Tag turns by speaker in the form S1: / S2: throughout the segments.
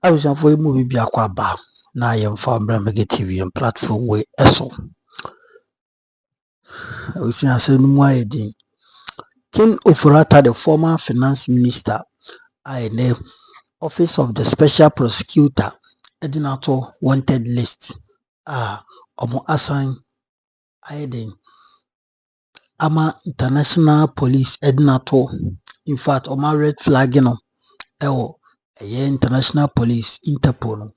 S1: I was for a movie be aquaba. Now I am from Bramage TV and platform way eso. I was saying why ding. Ken Ofori Atta, the former finance minister, I name Office of the Special Prosecutor, Edinato wanted list. Omo assign I ding. Ama international police Edinato. In fact, Oma red flag no. International police Interpol no.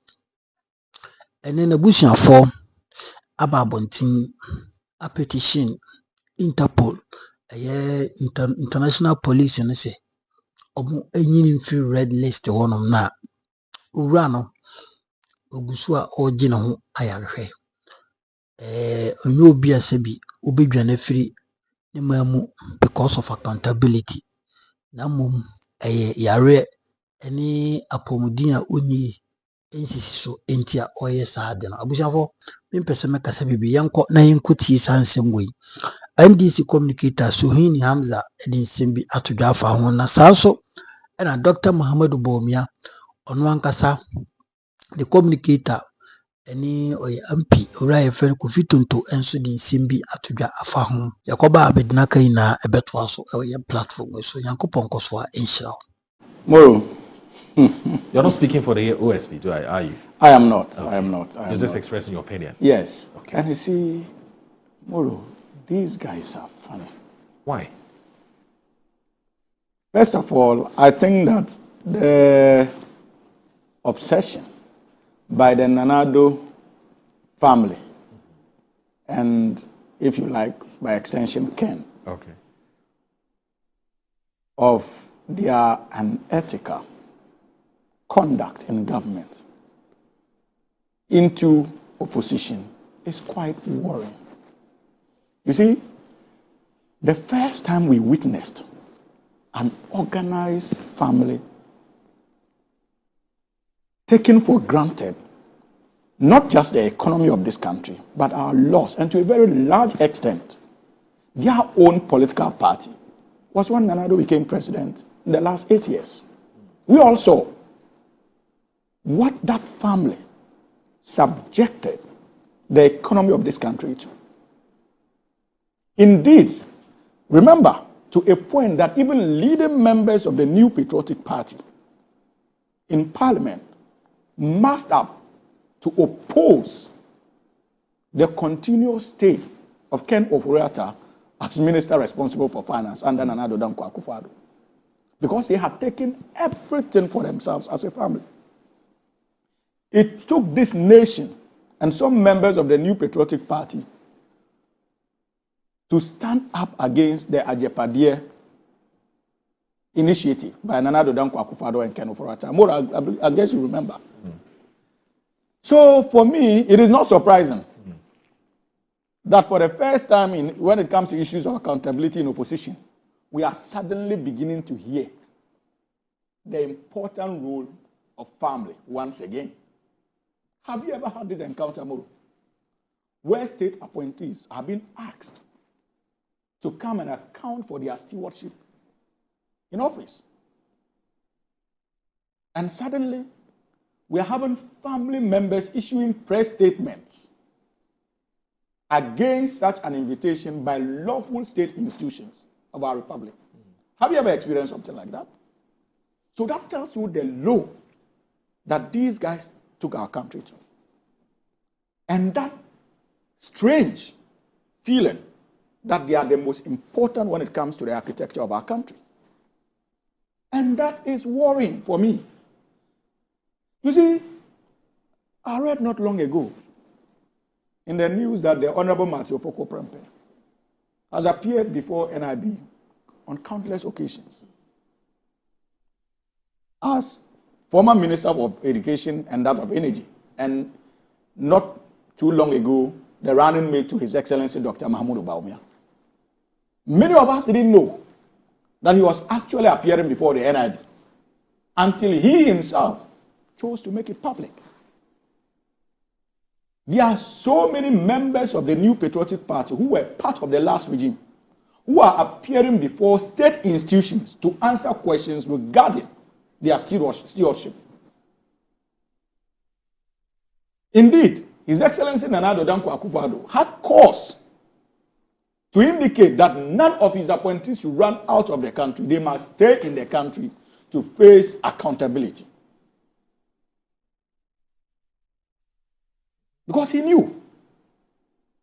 S1: And then a bushia form ababontin a petition Interpol international police and say omo enyini free red list wonum na owura no ogusu a ogina ho ayarhwe onye obi asebi obedwane free ne mamu because of accountability na mum yare any apomudin a oni nsisi so enti a oye saade no abushafo mempese mekasa bibi yanko na yinkuti sansem we NDC communicator Suhini Hamza edin simbi atudwafa ho na saso na Dr. Muhammadu Bawumia ono ankasa the communicator eni oye MP ora yefer Kofi Tonto enso din simbi atudwa afa ho yakoba abedina kan na ebeto aso oye platform so yankopon koso a enhira
S2: Moro.
S3: You're not speaking for the OSP, are you?
S2: I am not.
S3: Okay.
S2: I am not.
S3: You're just expressing your opinion.
S2: Yes.
S3: Okay.
S2: And you see, Moro, these guys are funny.
S3: Why?
S2: First of all, I think that the obsession by the Nanado family, and if you like, by extension, Ken,
S3: Okay.
S2: of their unethical conduct in government into opposition is quite worrying. You see, the first time we witnessed an organized family taking for granted not just the economy of this country, but our laws, and to a very large extent, their own political party, was when Nana Addo became president in the last 8 years. We all saw what that family subjected the economy of this country to. Indeed, remember, to a point that even leading members of the New Patriotic Party in Parliament massed up to oppose the continuous stay of Ken Ofori Atta as minister responsible for finance under Nana Addo Dankwa Akufo-Addo, because they had taken everything for themselves as a family. It took this nation and some members of the New Patriotic Party to stand up against the Ajepadie initiative by Nana Addo Dankwa Akufo-Addo and Ken Ofori Atta. More, I guess you remember. So for me, it is not surprising that for the first time when it comes to issues of accountability in opposition, we are suddenly beginning to hear the important role of family once again. Have you ever had this encounter, Moro, where state appointees have been asked to come and account for their stewardship in office? And suddenly, we are having family members issuing press statements against such an invitation by lawful state institutions of our republic. Have you ever experienced something like that? So that tells you the low that these guys took our country to. And that strange feeling that they are the most important when it comes to the architecture of our country. And that is worrying for me. You see, I read not long ago in the news that the Honorable Matthew Poko Prempeh has appeared before NIB on countless occasions as former Minister of Education and that of Energy, and not too long ago, the running mate to His Excellency Dr. Mahmoud Bawumia. Many of us didn't know that he was actually appearing before the NIB until he himself chose to make it public. There are so many members of the New Patriotic Party who were part of the last regime who are appearing before state institutions to answer questions regarding their stewardship. Indeed, His Excellency Nana Addo Dankwa Akufo-Addo had cause to indicate that none of his appointees should run out of the country. They must stay in the country to face accountability. Because he knew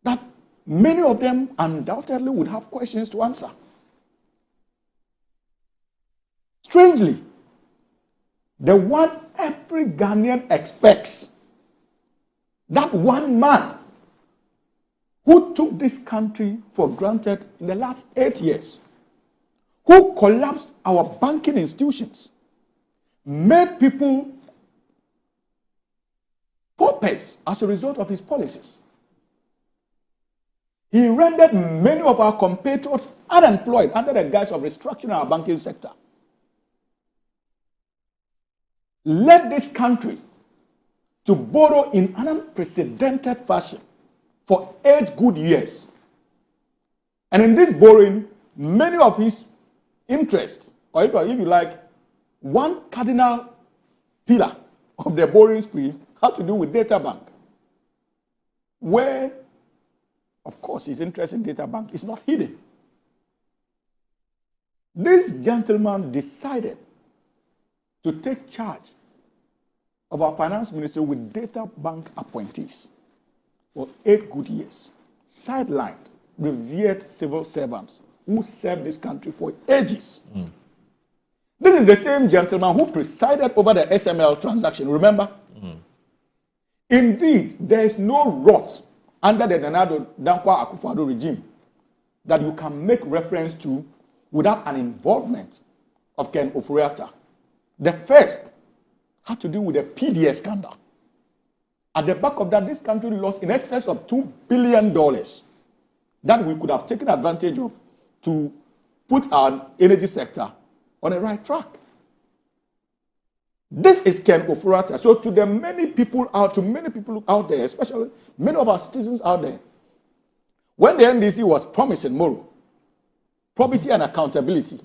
S2: that many of them undoubtedly would have questions to answer. Strangely, the one every Ghanaian expects, that one man who took this country for granted in the last 8 years, who collapsed our banking institutions, made people paupers as a result of his policies. He rendered many of our compatriots unemployed under the guise of restructuring our banking sector. Led this country to borrow in an unprecedented fashion for 8 good years. And in this borrowing, many of his interests, or if you like, one cardinal pillar of the borrowing spree had to do with data bank, where, of course, his interest in data bank is not hidden. This gentleman decided to take charge of our finance ministry with data bank appointees for 8 good years, sidelined, revered civil servants who served this country for ages. This is the same gentleman who presided over the SML transaction, remember? Indeed, there is no rot under the Nana Addo Dankwa Akufo-Addo regime that you can make reference to without an involvement of Ken Ofori Atta. The first had to do with the PDS scandal. At the back of that, this country lost in excess of $2 billion that we could have taken advantage of to put our energy sector on the right track. This is Ken Ofori Atta. So to many people out there, especially many of our citizens out there, when the NDC was promising more probity and accountability,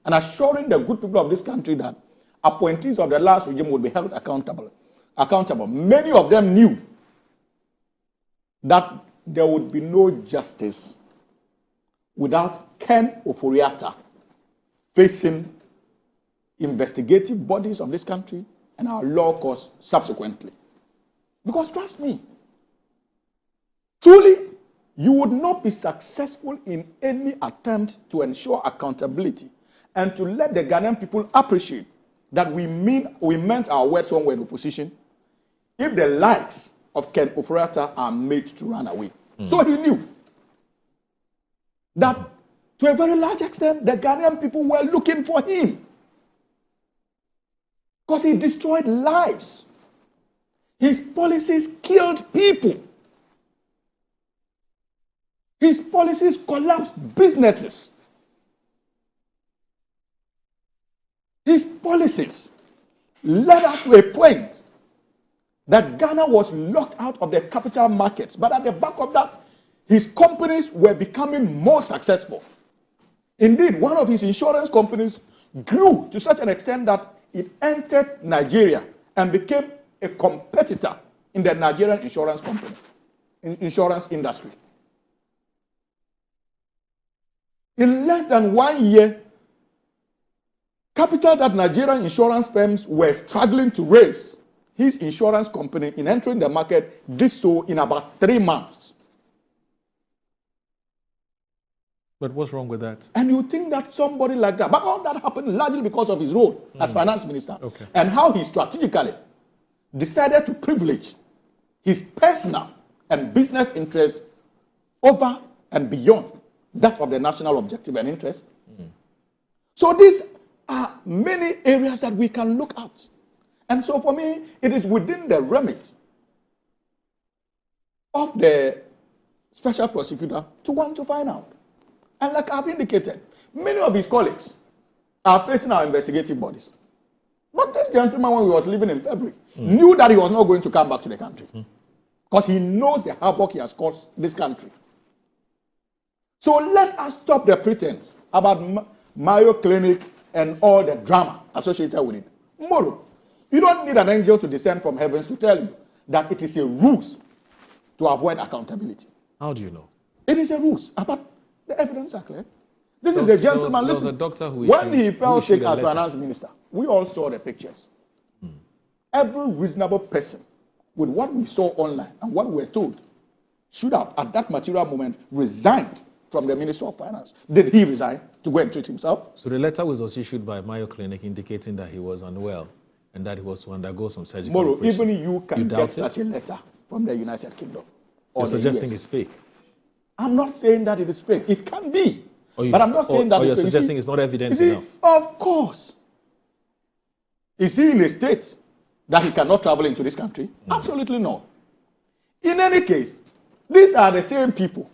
S2: and assuring the good people of this country that appointees of the last regime would be held accountable, many of them knew that there would be no justice without Ken Ofori Atta facing investigative bodies of this country and our law courts subsequently. Because trust me, truly, you would not be successful in any attempt to ensure accountability and to let the Ghanaian people appreciate that we meant our words when we were in opposition if the likes of Ken Ofori Atta are made to run away. So he knew that to a very large extent, the Ghanaian people were looking for him. Because he destroyed lives. His policies killed people. His policies collapsed businesses. His policies led us to a point that Ghana was locked out of the capital markets. But at the back of that, his companies were becoming more successful. Indeed, one of his insurance companies grew to such an extent that it entered Nigeria and became a competitor in the Nigerian insurance industry. In less than 1 year, capital that Nigerian insurance firms were struggling to raise, his insurance company, in entering the market, did so in about 3 months.
S3: But what's wrong with that?
S2: And you think that somebody like that, but all that happened largely because of his role as finance minister, and how he strategically decided to privilege his personal and business interests over and beyond that of the national objective and interest. So these are many areas that we can look at. And so for me, it is within the remit of the special prosecutor to want to find out. And like I've indicated, many of his colleagues are facing our investigative bodies. But this gentleman, when he was living in February, knew that he was not going to come back to the country. Because he knows the havoc he has caused this country. So let us stop the pretense about Mayo Clinic and all the drama associated with it. Moro, you don't need an angel to descend from heavens to tell you that it is a ruse to avoid accountability.
S3: How do you know?
S2: It is a ruse, but the evidence are clear. This is a gentleman,
S3: there was
S2: listen,
S3: a doctor who
S2: when
S3: issued-
S2: he fell
S3: who issued
S2: sick
S3: a
S2: as
S3: letter.
S2: finance minister, we all saw the pictures. Every reasonable person with what we saw online and what we were told should have, at that material moment, resigned from the Ministry of Finance. Did he resign to go and treat himself?
S3: So the letter was also issued by Mayo Clinic indicating that he was unwell and that he was to undergo some surgical
S2: Moro,
S3: operation.
S2: even you can
S3: doubt
S2: get
S3: it?
S2: such a letter from the United Kingdom. Or
S3: You're
S2: the
S3: suggesting
S2: US.
S3: it's fake.
S2: I'm not saying that it is fake. It can be.
S3: Or you-
S2: But I'm not saying that
S3: or
S2: it's
S3: you're
S2: fake. You
S3: suggesting
S2: see-
S3: it's not evidence
S2: you see,
S3: enough.
S2: Of course. Is he in a state that he cannot travel into this country? Absolutely not. In any case, these are the same people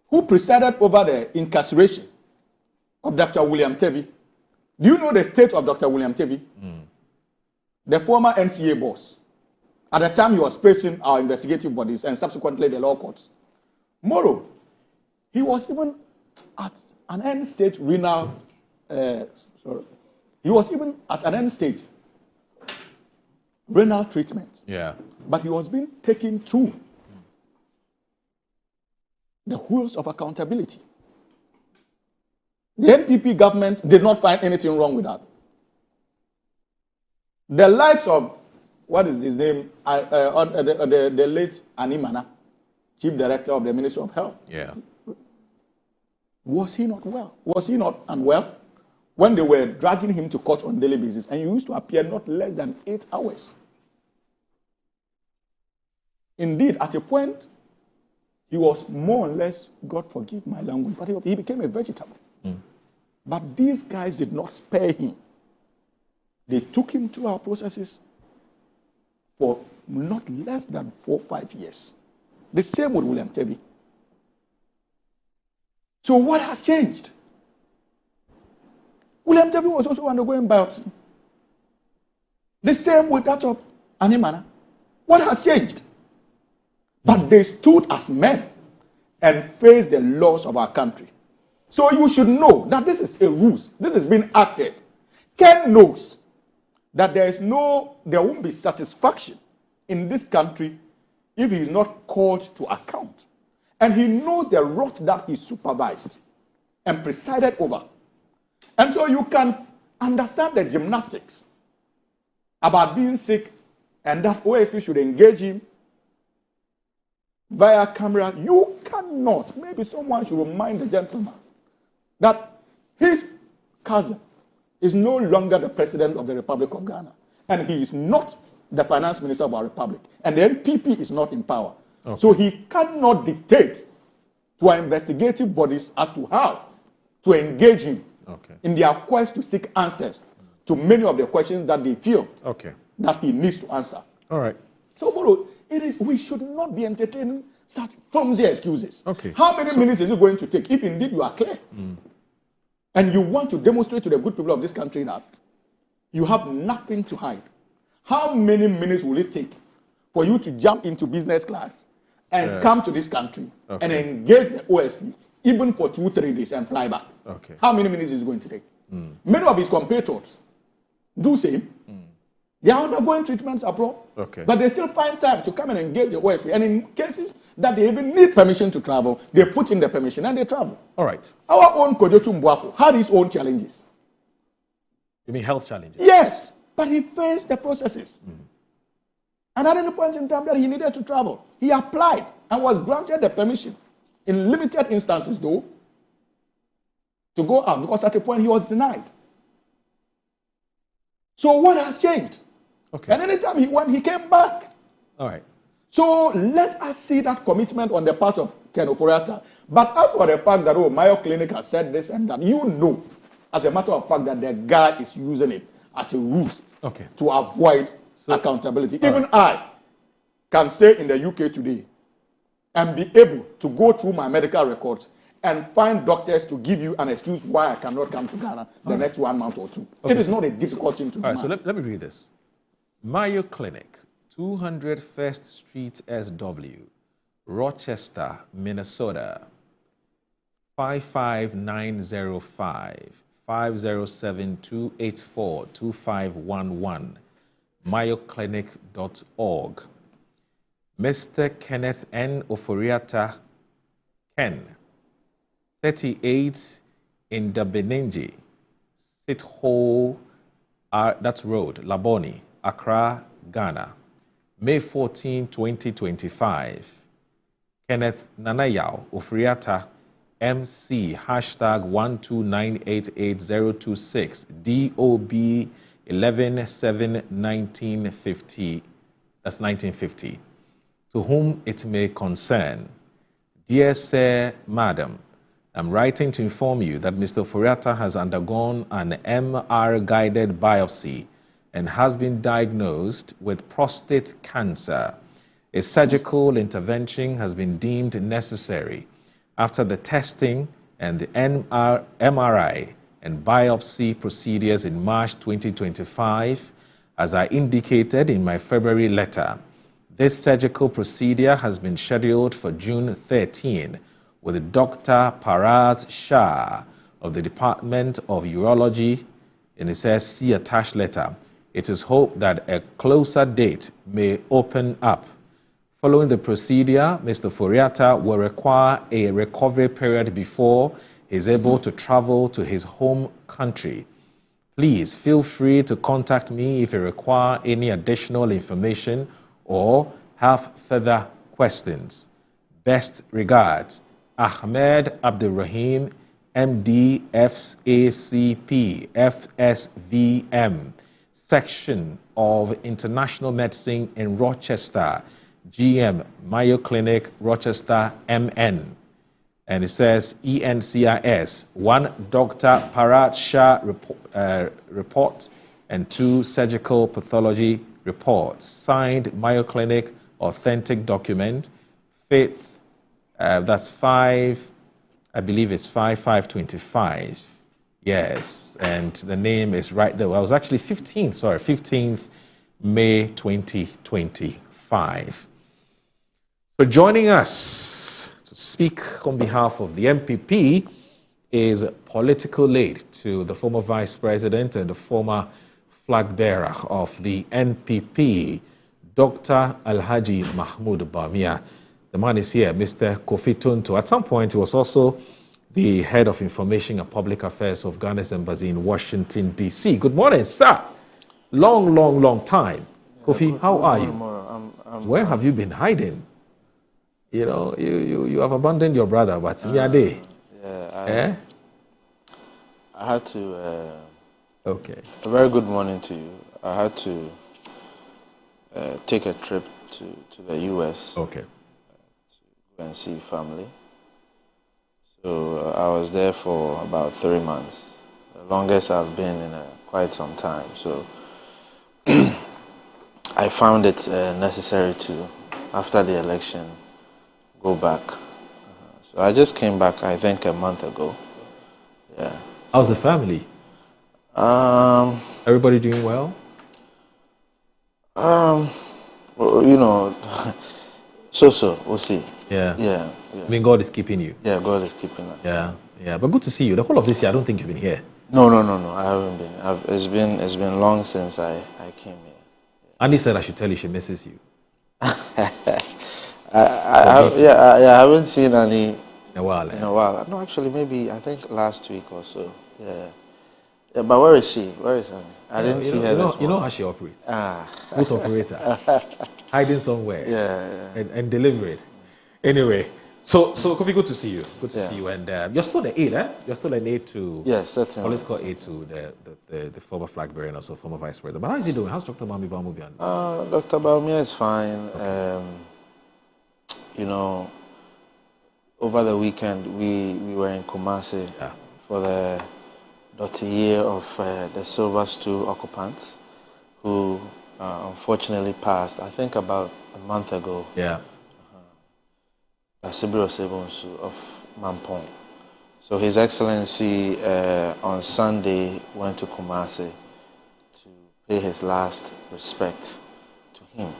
S2: who presided over the incarceration of Dr. William Tevy. Do you know the state of Dr. William Tevy? The former NCA boss. At the time he was facing our investigative bodies and subsequently the law courts. Moro, he was even at an end stage renal, he was even at an end stage renal treatment.
S3: Yeah.
S2: But he was being taken through the wheels of accountability. The NPP government did not find anything wrong with that. The likes of, what is his name, the late Animana, Chief Director of the Ministry of Health.
S3: Yeah.
S2: Was he not well? Was he not unwell? When they were dragging him to court on a daily basis, and he used to appear not less than 8 hours. Indeed, at a point, he was more or less, God forgive my language, but he became a vegetable. But these guys did not spare him. They took him through our processes for not less than 4 or 5 years. The same with William Tevy. So what has changed? William Tevy was also undergoing biopsy. The same with that of Animana. What has changed? But they stood as men and faced the laws of our country. So you should know that this is a ruse. This is being acted. Ken knows that there won't be satisfaction in this country if he is not called to account. And he knows the rot that he supervised and presided over. And so you can understand the gymnastics about being sick and that OSP should engage him via camera. You cannot. Maybe someone should remind the gentleman that his cousin is no longer the president of the Republic of Ghana. And he is not the finance minister of our republic. And the NPP is not in power. Okay. So he cannot dictate to our investigative bodies as to how to engage him in their quest to seek answers to many of the questions that they feel that he needs to answer.
S3: All right.
S2: So, Moro, we should not be entertaining such flimsy excuses. How many minutes is it going to take if indeed you are clear? And you want to demonstrate to the good people of this country that you have nothing to hide? How many minutes will it take for you to jump into business class and come to this country and engage the OSP even for 2-3 days and fly back? How many minutes is it going to take? Many of his compatriots do same. They are undergoing treatments abroad, but they still find time to come and engage the OSP. And in cases that they even need permission to travel, they put in the permission and they travel.
S3: All right.
S2: Our own Kojotu Mbuafu had his own challenges.
S3: You mean health challenges?
S2: Yes, but he faced the processes. And at any point in time that he needed to travel, he applied and was granted the permission, in limited instances though, to go out, because at a point he was denied. So what has changed? And anytime he went, he came back.
S3: All right.
S2: So let us see that commitment on the part of Ken Ofori Atta. But as for the fact that, Mayo Clinic has said this and that, you know, as a matter of fact, that the guy is using it as a ruse to avoid accountability. Even I can stay in the UK today and be able to go through my medical records and find doctors to give you an excuse why I cannot come to Ghana the next 1 month or two. It is not a difficult thing to do.
S3: All right, so let me read this. Mayo Clinic, 200 First Street SW, Rochester, Minnesota, 55905 507-284-2511, mayoclinic.org. Mr. Kenneth N. Ofori Atta, Ken, 38 in Dabenenji, Sithole, that's Road, Laboni, Accra, Ghana, May 14, 2025. Kenneth Nanayao Ofori Atta, MC, hashtag 129888026, DOB 11/7/1950, that's 1950. To whom it may concern. Dear Sir, Madam, I'm writing to inform you that Mr. Ofori Atta has undergone an MR-guided biopsy and has been diagnosed with prostate cancer. A surgical intervention has been deemed necessary after the testing and the MRI and biopsy procedures in March 2025, as I indicated in my February letter. This surgical procedure has been scheduled for June 13 with Dr. Paraz Shah of the Department of Urology, and it says, see attached letter. It is hoped that a closer date may open up. Following the procedure, Mr. Ofori Atta will require a recovery period before he is able to travel to his home country. Please feel free to contact me if you require any additional information or have further questions. Best regards, Ahmed Abdulrahim, MD, FACP, FSVM, Section of International Medicine in Rochester, GM, Mayo Clinic, Rochester, MN. And it says ENCIS, 1 Dr. Parat Shah report and 2 surgical pathology reports. Signed, Mayo Clinic, authentic document. 5th, that's 5, I believe it's 5/5/25. Yes, and the name is right there. Well, it was actually 15th May 2025. So joining us to speak on behalf of the MPP is political lead to the former Vice President and the former flag bearer of the NPP, Dr. Alhaji Mahmoud Bawumia. The man is here, Mr. Kofi Tonto. At some point, he was also the head of information and public affairs of Ghana's embassy in Washington, D.C. Good morning, sir. Long time. Kofi, how are you? Where have you been hiding? You know, you have abandoned your brother, but I
S4: had to.
S3: Okay.
S4: A very good morning to you. I had to take a trip to the U.S.
S3: Okay.
S4: To go and see family. So I was there for about 3 months, the longest I've been in quite some time. So I found it necessary to, after the election, go back. So I just came back, I think, a month ago. Yeah.
S3: How's the family? Everybody doing well?
S4: Well, you know, so we'll see.
S3: Yeah. I mean, God is keeping you.
S4: Yeah, God is keeping us.
S3: Yeah. But good to see you. The whole of this year, I don't think you've been here.
S4: No. I haven't been. It's been long since I came here.
S3: Andy said I should tell you she misses you.
S4: I haven't seen any
S3: in a while.
S4: In a while. No, actually, maybe I think last week or so. Yeah. But where is she? Where is Annie? I didn't see her this morning.
S3: You know how she operates. Smooth operator. Hiding somewhere.
S4: Yeah.
S3: And deliver it. Anyway, so Kofi, good to see you. Good to see you. And you're still the aide, eh? You're still an aide to...
S4: Yes, certainly.
S3: Political aide to the former flag bearer and also former vice president. But how is he doing? How's Dr. Mami Bawumia?
S4: Dr. Bawumia is fine.
S3: Okay.
S4: You know, over the weekend, we were in Kumasi for the 30 year of the Silver Stool occupants who unfortunately passed, I think about a month ago.
S3: Yeah.
S4: Asibiro Sebonsu of Mampong. So His Excellency on Sunday went to Kumasi to pay his last respect to him.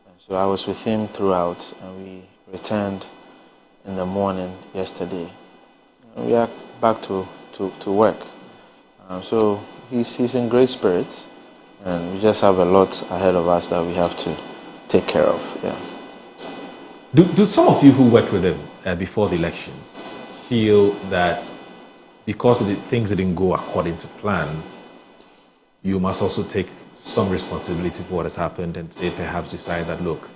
S4: And so I was with him throughout, and we returned in the morning yesterday. And we are back to work. So he's in great spirits, and we just have a lot ahead of us that we have to take care of. Yeah.
S3: Do some of you who worked with him before the elections feel that because things didn't go according to plan, you must also take some responsibility for what has happened and say, perhaps decide that, look,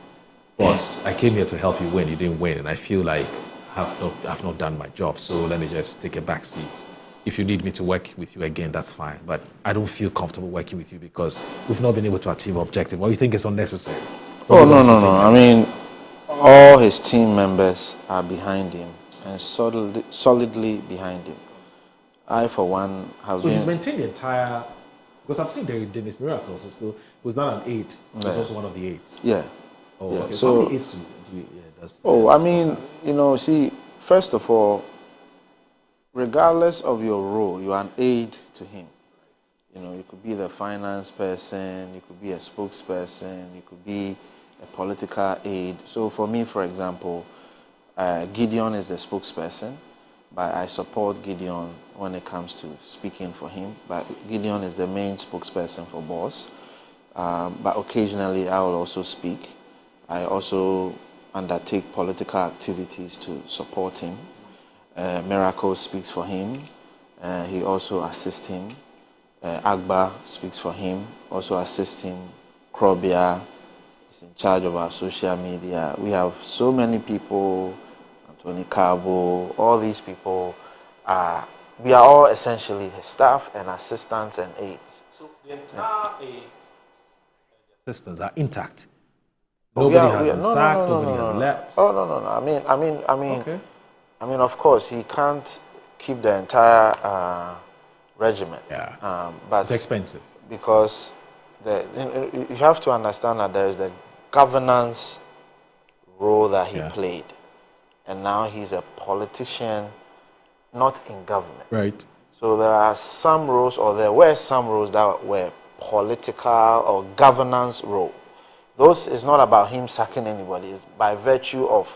S3: boss, I came here to help you win, you didn't win, and I feel like I've not done my job, so let me just take a back seat. If you need me to work with you again, that's fine, but I don't feel comfortable working with you because we've not been able to achieve objective, or you think it's unnecessary?
S4: Oh, no. I mean, all his team members are behind him and solidly behind him. I, for one, have
S3: So
S4: been...
S3: he's maintained the entire... Because I've seen Derek Dennis Miracles, so still, who's not an aide, he's also one of the aides.
S4: Yeah.
S3: Oh,
S4: yeah.
S3: okay.
S4: So
S3: how many aides do you...
S4: I mean, see, first of all, regardless of your role, you are an aide to him. You could be the finance person, you could be a spokesperson, you could be a political aide. So for me, for example, Gideon is the spokesperson, but I support Gideon when it comes to speaking for him. But Gideon is the main spokesperson for Boss. But occasionally I will also speak. I also undertake political activities to support him. Miracle speaks for him. He also assists him. Agba speaks for him, also assists him. Krobia is in charge of our social media. We have so many people, Anthony Cabo, all these people we are all essentially his staff and assistants and aides.
S3: So the entire aides and assistants are intact?
S4: But
S3: Nobody has been sacked, nobody has left?
S4: Oh, no.
S3: Okay.
S4: I mean, of course, he can't keep the entire regiment.
S3: Yeah.
S4: But
S3: it's expensive.
S4: Because you have to understand that there is the governance role that he played. And now he's a politician, not in government.
S3: Right.
S4: So there are some roles, or there were some roles that were political or governance role. Those is not about him sacking anybody. It's by virtue of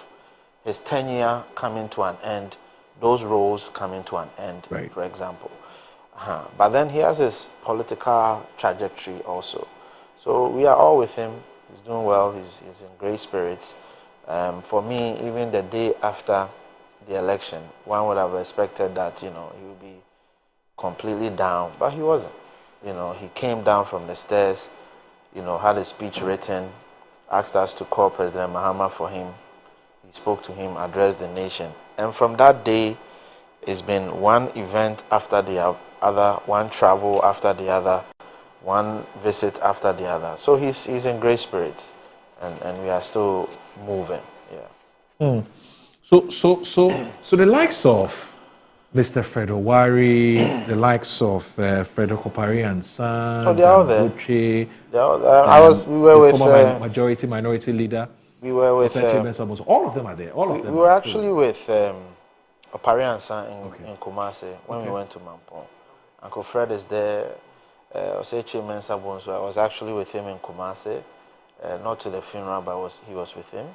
S4: his tenure coming to an end, those roles coming to an end,
S3: right.
S4: For example. But then he has his political trajectory also. So we are all with him. He's doing well. He's in great spirits. For me, even the day after the election, one would have expected that, he would be completely down, but he wasn't. He came down from the stairs, had a speech written, asked us to call President Mahama for him. He spoke to him, addressed the nation. And from that day, it's been one event after the other, one travel after the other, one visit after the other. So he's in great spirits, and we are still moving. Yeah.
S3: So the likes of Mr. Fredo Wari, the likes of Fredo Kopari and Son,
S4: they are all there.
S3: Buche,
S4: we were with
S3: former minority leader.
S4: We were with
S3: all of them are there. All of them.
S4: We were actually with Opari and Son in Kumasi when we went to Mampong. Uncle Fred is there. Osechi Mensah Bonsu. I was actually with him in Kumasi, not to the funeral, but he was with him.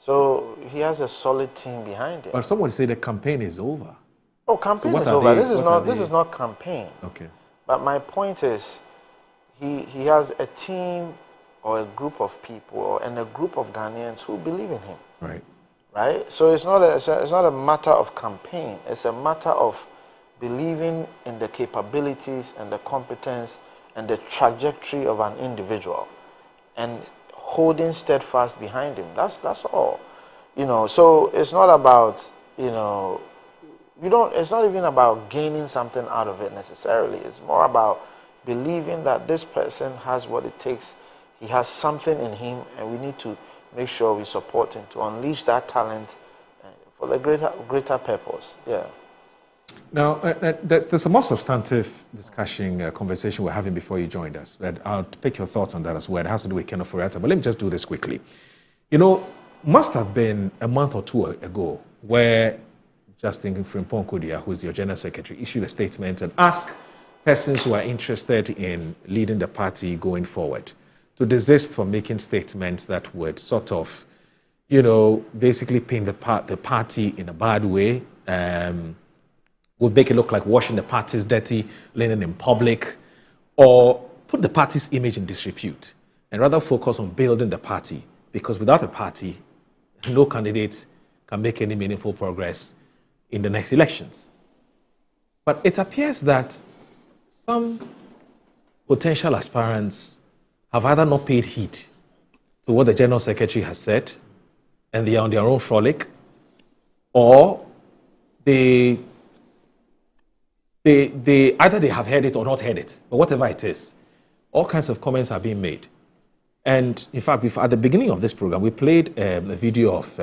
S4: So he has a solid team behind him.
S3: But someone say the campaign is over.
S4: Oh, campaign is over. This is not campaign.
S3: Okay.
S4: But my point is, he has a team or a group of people and a group of Ghanaians who believe in him.
S3: Right.
S4: Right. So it's not a matter of campaign. It's a matter of believing in the capabilities and the competence and the trajectory of an individual, and holding steadfast behind him. That's all. So it's not about, it's not even about gaining something out of it necessarily. It's more about believing that this person has what it takes. He has something in him, and we need to make sure we support him to unleash that talent for the greater purpose. Yeah.
S3: Now, there's a more substantive discussion, conversation we're having before you joined us. I'll pick your thoughts on that as well. It has to do with Ken Ofori Atta, but let me just do this quickly. Must have been a month or two ago where Justin Frimpong Kodia, who is your General Secretary, issued a statement and asked persons who are interested in leading the party going forward to desist from making statements that would sort of, basically paint the party in a bad way, would make it look like washing the party's dirty linen in public, or put the party's image in disrepute, and rather focus on building the party, because without a party, no candidate can make any meaningful progress in the next elections. But it appears that some potential aspirants have either not paid heed to what the General Secretary has said, and they are on their own frolic, or they either they have heard it or not heard it, but whatever it is, all kinds of comments are being made. And in fact, at the beginning of this program, we played a video of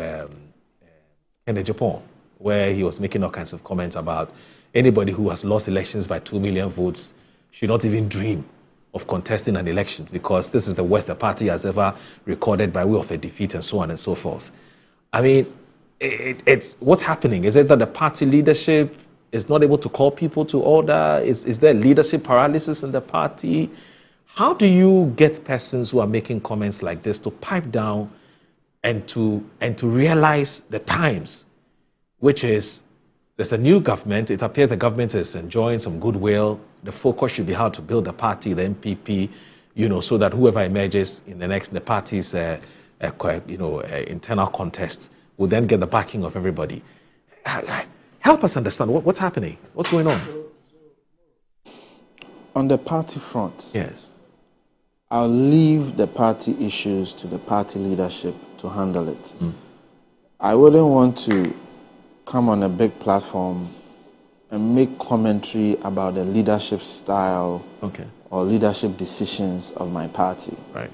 S3: in Japan, where he was making all kinds of comments about anybody who has lost elections by 2 million votes should not even dream of contesting an election, because this is the worst the party has ever recorded by way of a defeat, and so on and so forth. I mean, it's what's happening. Is it that the party leadership is not able to call people to order? Is there leadership paralysis in the party? How do you get persons who are making comments like this to pipe down and to realize the times, which is there's a new government. It appears the government is enjoying some goodwill. The focus should be how to build the party, the MPP, so that whoever emerges in the party's internal contest will then get the backing of everybody. Help us understand what's happening. What's going on?
S4: On the party front,
S3: yes,
S4: I'll leave the party issues to the party leadership to handle it. I wouldn't want to come on a big platform and make commentary about the leadership style or leadership decisions of my party.
S3: Right.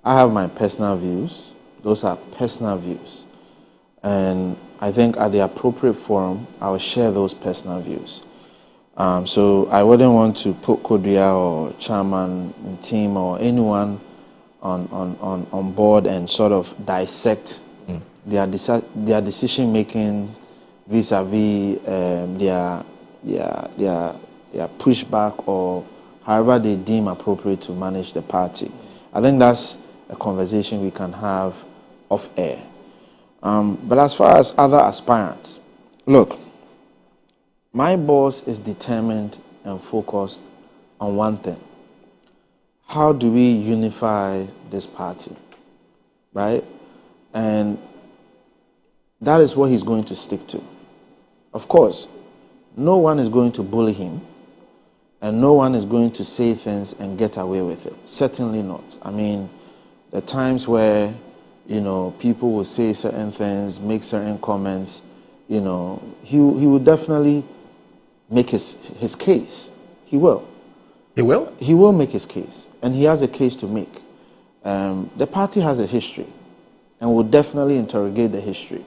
S4: I have my personal views. Those are personal views. And I think at the appropriate forum, I will share those personal views. So I wouldn't want to put Kodria or chairman and team or anyone on board and sort of dissect their decision making vis-a-vis their pushback or however they deem appropriate to manage the party. I think that's a conversation we can have off air. But as far as other aspirants, look, my boss is determined and focused on one thing. How do we unify this party, right? And that is what he's going to stick to. Of course, no one is going to bully him, and no one is going to say things and get away with it. Certainly not. I mean, the times where, people will say certain things, make certain comments, he will definitely make his case. He will.
S3: He will?
S4: He will make his case, and he has a case to make. The party has a history, and will definitely interrogate the history.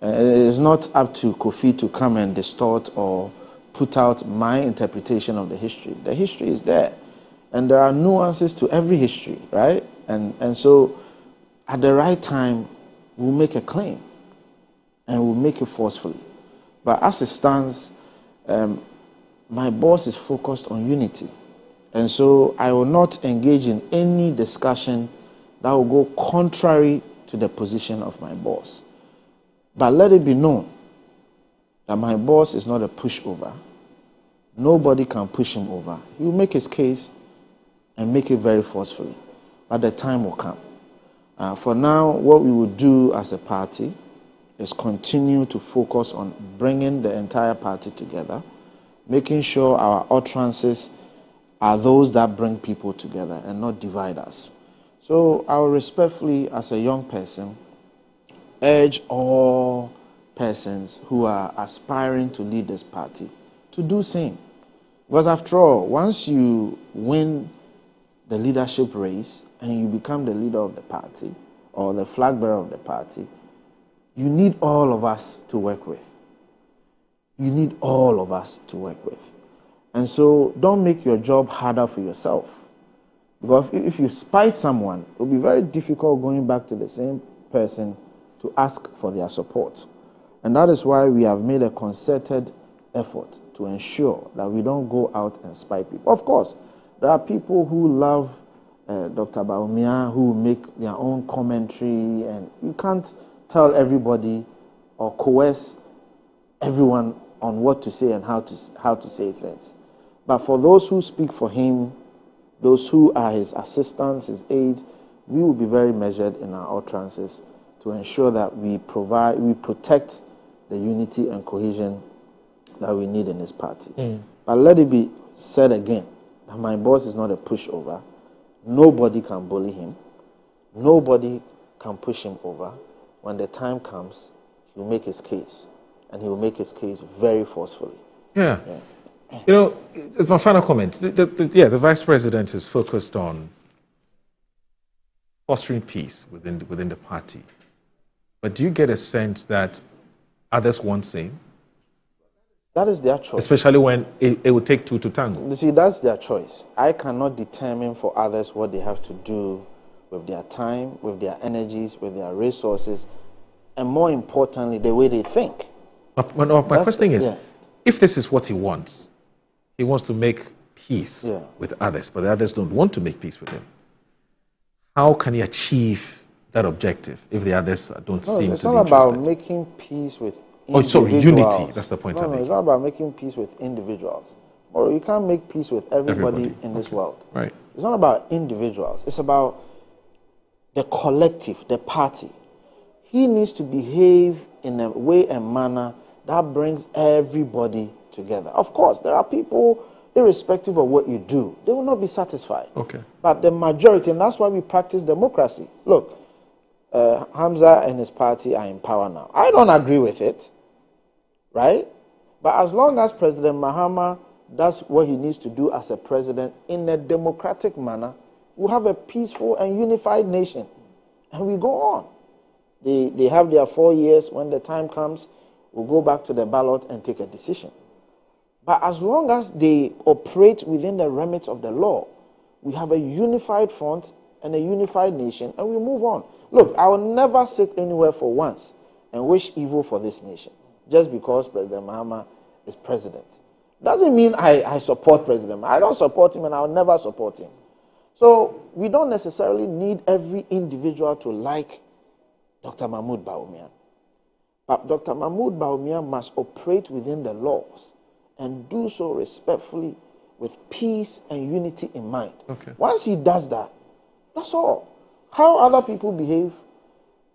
S4: It is not up to Kofi to come and distort or put out my interpretation of the history. The history is there, and there are nuances to every history, right? And so, at the right time, we'll make a claim, and we'll make it forcefully. But as it stands, my boss is focused on unity. And so I will not engage in any discussion that will go contrary to the position of my boss. But let it be known that my boss is not a pushover. Nobody can push him over. He will make his case and make it very forcefully. But the time will come. For now, what we will do as a party is continue to focus on bringing the entire party together, making sure our utterances are those that bring people together and not divide us. So I will respectfully, as a young person, urge all persons who are aspiring to lead this party to do same. Because after all, once you win the leadership race and you become the leader of the party or the flag bearer of the party, you need all of us to work with. You need all of us to work with. And so don't make your job harder for yourself. Because if you spite someone, it will be very difficult going back to the same person to ask for their support. And that is why we have made a concerted effort to ensure that we don't go out and spite people. Of course, there are people who love Dr. Baumia, who make their own commentary, and you can't tell everybody or coerce everyone on what to say and how to say things. But for those who speak for him, those who are his assistants, his aides, we will be very measured in our utterances to ensure that we protect the unity and cohesion that we need in this party. But let it be said again that my boss is not a pushover. Nobody can bully him. Nobody can push him over. When the time comes, he will make his case. And he will make his case very forcefully.
S3: Yeah. You know, it's my final comment. The vice president is focused on fostering peace within the party. But do you get a sense that others want same?
S4: That is their choice.
S3: Especially when it would take two to tango.
S4: You see, that's their choice. I cannot determine for others what they have to do with their time, with their energies, with their resources, and more importantly, the way they think.
S3: My question is, if this is what he wants to make peace with others, but the others don't want to make peace with him, how can he achieve that objective if the others don't seem to be interested?
S4: It's not about making peace with individuals.
S3: Unity. That's the point I'm making.
S4: It's not about making peace with individuals. Or you can't make peace with everybody in this world.
S3: Right.
S4: It's not about individuals. It's about the collective, the party. He needs to behave in a way and manner that brings everybody together. Of course, there are people, irrespective of what you do, they will not be satisfied.
S3: Okay.
S4: But the majority, and that's why we practice democracy. Look, Hamza and his party are in power now. I don't agree with it, right? But as long as President Mahama does what he needs to do as a president in a democratic manner, we'll have a peaceful and unified nation. And we go on. They have their 4 years. When the time comes, we'll go back to the ballot and take a decision. But as long as they operate within the remit of the law, we have a unified front and a unified nation, and we move on. Look, I will never sit anywhere for once and wish evil for this nation just because President Mahama is president. Doesn't mean I support President Mahama. I don't support him, and I will never support him. So we don't necessarily need every individual to like Dr. Mahmoud Bawumia. But Dr. Mahmoud Bawumia must operate within the laws and do so respectfully with peace and unity in mind.
S3: Okay.
S4: Once he does that, that's all. How other people behave,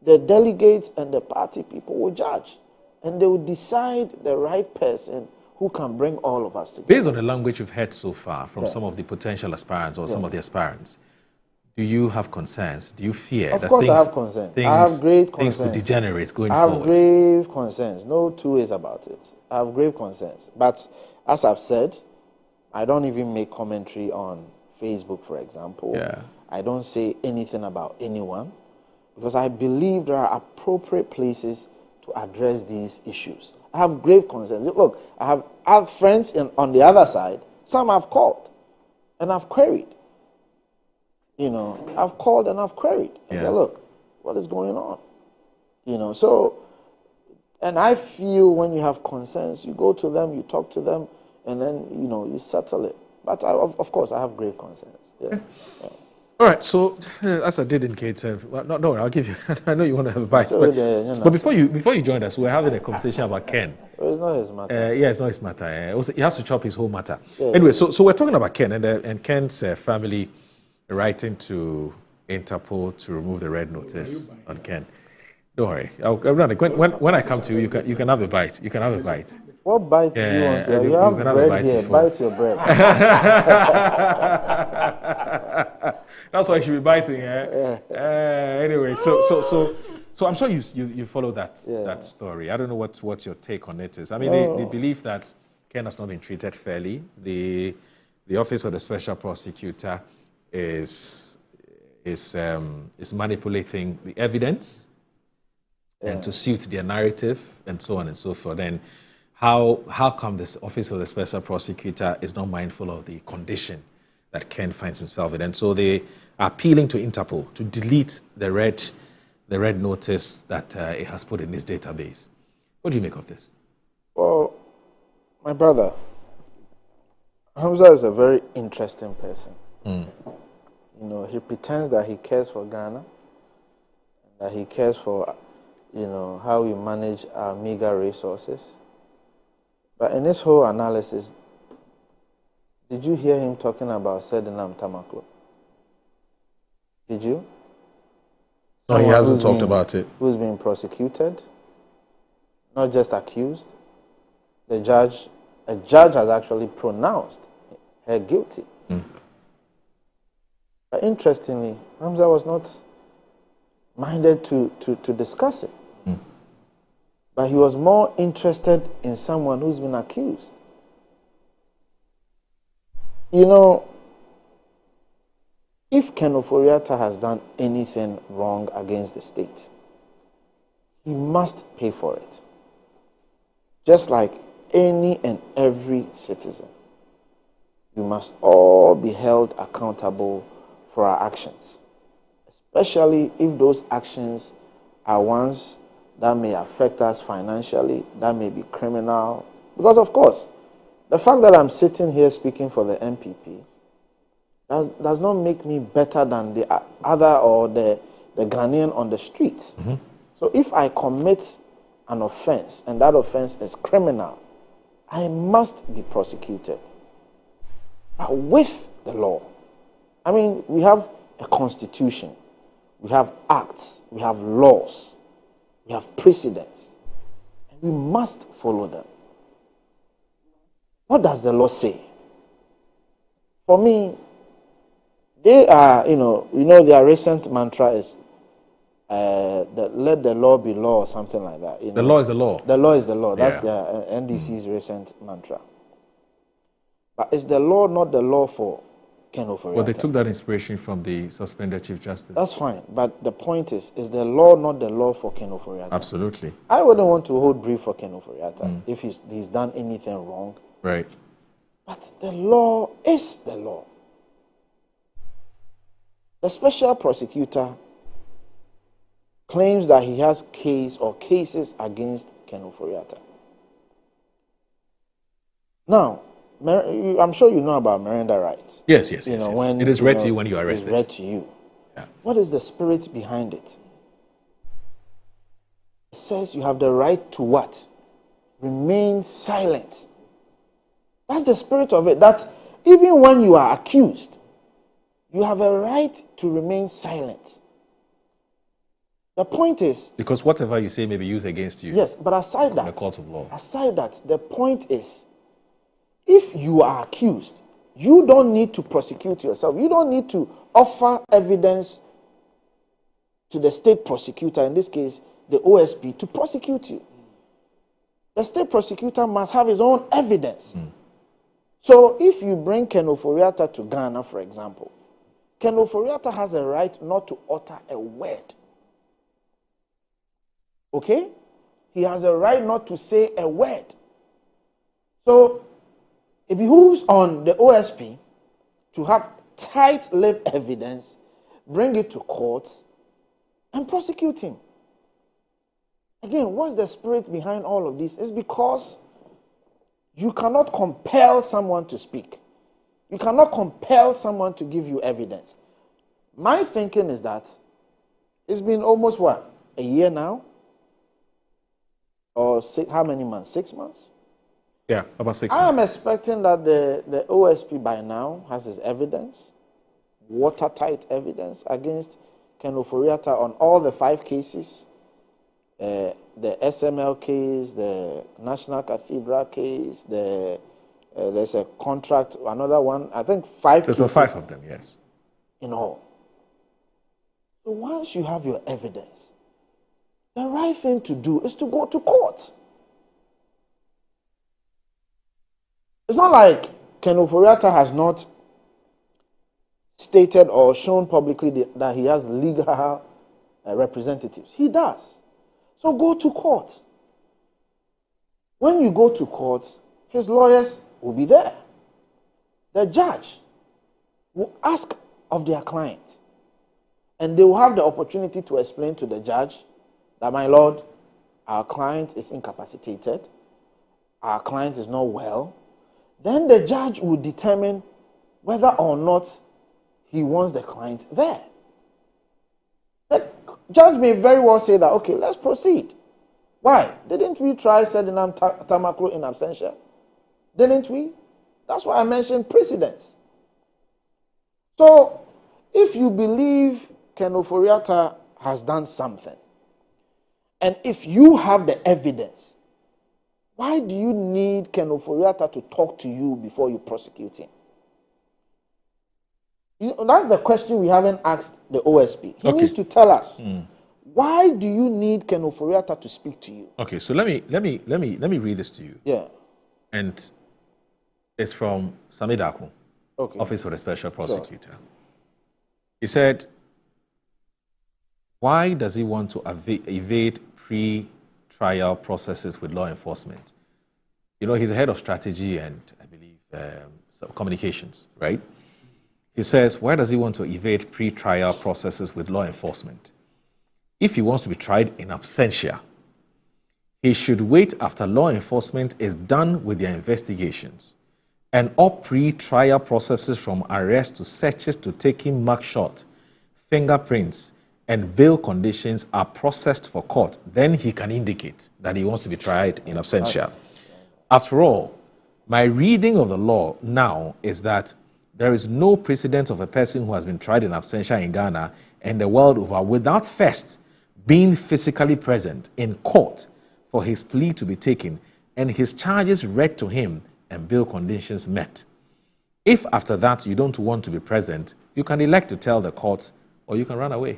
S4: the delegates and the party people will judge. And they will decide the right person who can bring all of us together.
S3: Based on the language you've heard so far from some of the potential aspirants or some of the aspirants, do you have concerns? Do you fear that
S4: I have concerns. I have great concerns.
S3: Things could degenerate going
S4: forward? I
S3: have
S4: grave concerns. No two ways about it. I have grave concerns. But as I've said, I don't even make commentary on Facebook, for example.
S3: Yeah.
S4: I don't say anything about anyone because I believe there are appropriate places to address these issues. I have grave concerns. Look, I have friends on the other side. Some I've called and I've queried. You know, I've called and I've queried. I said, look, what is going on? You know, so, and I feel when you have concerns, you go to them, you talk to them, and then, you know, you settle it. But of course, I have grave concerns. Yeah.
S3: All right, so as I did indicate, no, I'll give you. I know you want to have a bite, but before you joined us, we were having a conversation about Ken.
S4: It's not his matter.
S3: It's not his matter. He has to chop his whole matter. Anyway, so we're talking about Ken and Ken's family writing to Interpol to remove the red notice on Ken. Don't worry. When I come to you, you can have a bite. You can have a bite.
S4: What bite do you want to have? You have bread here. Bite your bread.
S3: That's why you should be biting. Anyway, so I'm sure you follow that story. I don't know what your take on it is. I mean, they believe that Ken has not been treated fairly. The office of the special prosecutor is manipulating the evidence and to suit their narrative and so on and so forth. And how come this office of the special prosecutor is not mindful of the condition that Ken finds himself in? And so they are appealing to Interpol to delete the red notice that it has put in this database. What do you make of this?
S4: Well, my brother, Hamza is a very interesting person. You know, he pretends that he cares for Ghana, that he cares for, you know, how we manage our meager resources. But in this whole analysis, did you hear him talking about Sedinam Tamaklo? Did you?
S3: No, he
S4: Someone
S3: hasn't
S4: who's
S3: talked
S4: been-
S3: about it.
S4: Who's been prosecuted, not just accused. A judge has actually pronounced her guilty. But interestingly, Hamza was not minded to discuss it. But he was more interested in someone who's been accused. You know, if Ken Ofori Atta has done anything wrong against the state, he must pay for it. Just like any and every citizen. We must all be held accountable for our actions, especially if those actions are ones that may affect us financially, that may be criminal. Because, of course, the fact that I'm sitting here speaking for the MPP does not make me better than the other or the Ghanaian on the street. So if I commit an offense and that offense is criminal, I must be prosecuted. But with the law. I mean, we have a constitution, we have acts, we have laws, we have precedents, and we must follow them. What does the law say? For me, they are, their recent mantra is let the law be law or something like that.
S3: The law is the law.
S4: The law is the law. That's
S3: Yeah.
S4: their NDC's recent mantra. But is the law not the law for Ken Ofori Atta?
S3: Well, they took that inspiration from the suspended Chief Justice.
S4: That's fine. But the point is the law not the law for Ken Ofori Atta?
S3: Absolutely.
S4: I wouldn't want to hold brief for Ken Ofori Atta if he's done anything wrong.
S3: Right.
S4: But the law is the law. The special prosecutor claims that he has case or cases against Ken Ofori Atta. Now, I'm sure you know about Miranda rights.
S3: Yes. Yes.
S4: When
S3: it is read to you when you are
S4: it's
S3: arrested.
S4: read to you.
S3: Yeah.
S4: What is the spirit behind it? It says you have the right to what? Remain silent. That's the spirit of it. That even when you are accused, you have a right to remain silent. The point is...
S3: Because whatever you say may be used against you.
S4: Yes, but aside that...
S3: in the court of law.
S4: Aside that, the point is, if you are accused, you don't need to prosecute yourself. You don't need to offer evidence to the state prosecutor, in this case, the OSP, to prosecute you. The state prosecutor must have his own evidence. So if you bring Ken Ofori Atta to Ghana, for example, Ken Ofori Atta has a right not to utter a word. Okay? He has a right not to say a word. So it behooves on the OSP to have tight-lipped evidence, bring it to court, and prosecute him. Again, what's the spirit behind all of this? It's because you cannot compel someone to speak. You cannot compel someone to give you evidence. My thinking is that it's been almost, a year now? Or how many months? 6 months?
S3: Yeah, about 6 months.
S4: I am expecting that the OSP by now has his evidence, watertight evidence against Ken Ofori Atta on all the 5 cases, the SML case, the National Cathedral case, there's a contract, another one, I think 5 cases.
S3: There's 5 of them, yes.
S4: In all. So once you have your evidence, the right thing to do is to go to court. It's not like Ken Ofori Atta has not stated or shown publicly that he has legal representatives. He does. So go to court. When you go to court, his lawyers will be there. The judge will ask of their client, and they will have the opportunity to explain to the judge that, my lord, our client is incapacitated, our client is not well. Then the judge will determine whether or not he wants the client there. The judge may very well say that, okay, let's proceed. Why? Didn't we try Sedinam Tamakro in absentia? Didn't we? That's why I mentioned precedents. So, if you believe Ken Ofori Atta has done something, and if you have the evidence, why do you need Ken Ofori Atta to talk to you before you prosecute him? That's the question we haven't asked the OSP. He needs to tell us. Why do you need Ken Ofori Atta to speak to you?
S3: Okay, so let me read this to you.
S4: Yeah.
S3: And it's from Samidaku,
S4: Okay.
S3: Office of the Special Prosecutor. Sure. He said, why does he want to evade pre-trial processes with law enforcement? You know, he's the head of strategy and, I believe, communications, right? He says, why does he want to evade pre-trial processes with law enforcement? If he wants to be tried in absentia, he should wait after law enforcement is done with their investigations, and all pre-trial processes from arrest to searches to taking mugshot, fingerprints, and bail conditions are processed for court. Then he can indicate that he wants to be tried in absentia. After all, my reading of the law now is that there is no precedent of a person who has been tried in absentia in Ghana and the world over without first being physically present in court for his plea to be taken and his charges read to him and bail conditions met. If after that you don't want to be present, you can elect to tell the court or you can run away.